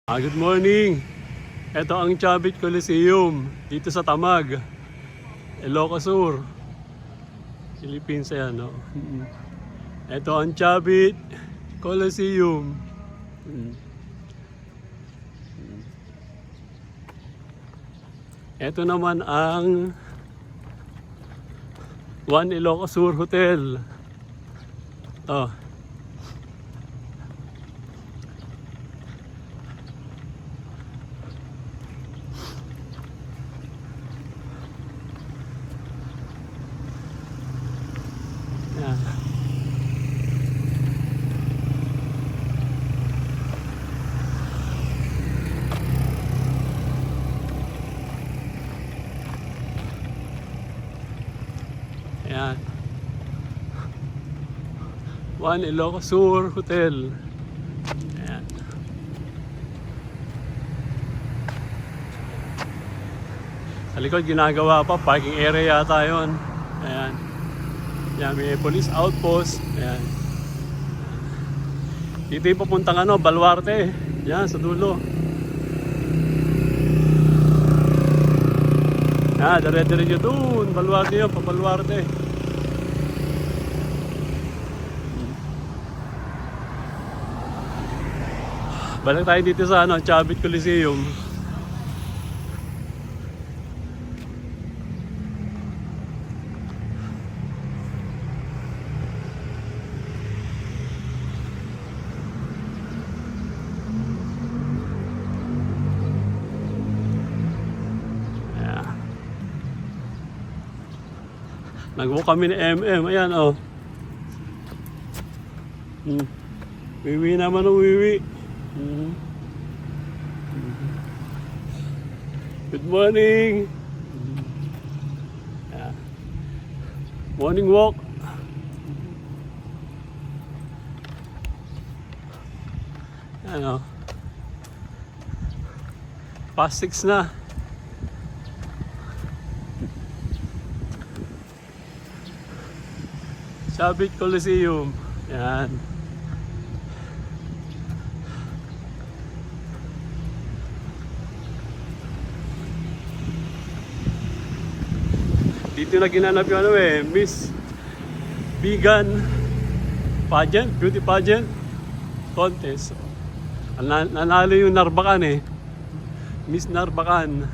Good morning. Ito ang Chavit Coliseum dito sa Tamag, Ilocos Sur, Philippines. Ayan, no? Ito ang Chavit Coliseum. Ito naman ang One Ilocos Sur Hotel. Ito. Yan. Ayan. One Ilocos Sur Hotel. Ayan. Sa likod ginagawa pa, parking area yata yun. Ayan. Ayan, may police outpost. Ayan. Dito yung papuntang Baluarte. Ayan, sa dulo. Ayan, dire-diretso doon. Baluarte yun, pabaluarte. Balik tayo dito sa Chavit Coliseum. Nag-walk kami ni MM. Ayan, oh. Wiwi naman ang wiwi. Good morning. Yeah. Morning walk. Ayan, oh. Past 6 na. Chavit Coliseum. Yan. Dito na ginanap yung Miss Vegan Pageant, Beauty Pageant Contest. Nanalo yung Narbacan Miss Narbacan.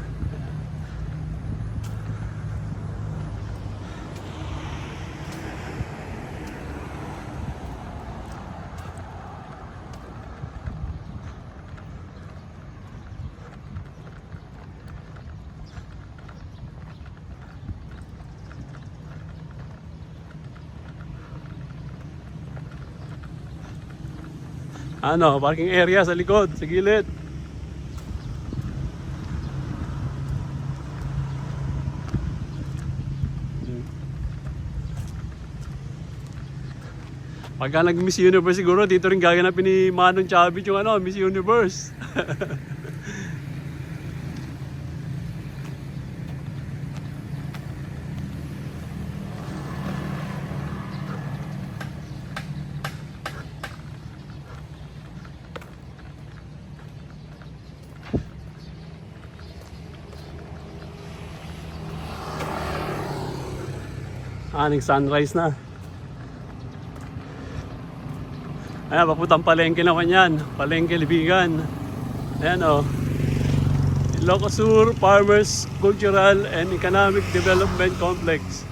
Parking area sa likod, sa gilid. Pagka nag-Miss Universe siguro, dito rin gaganapin ni Manong Chavit yung Miss Universe. Sunrise na. Ayan, papuntang palengke naman yan. Palengke Libigan. Ayan, Ilocos Sur Farmers Cultural and Economic Development Complex.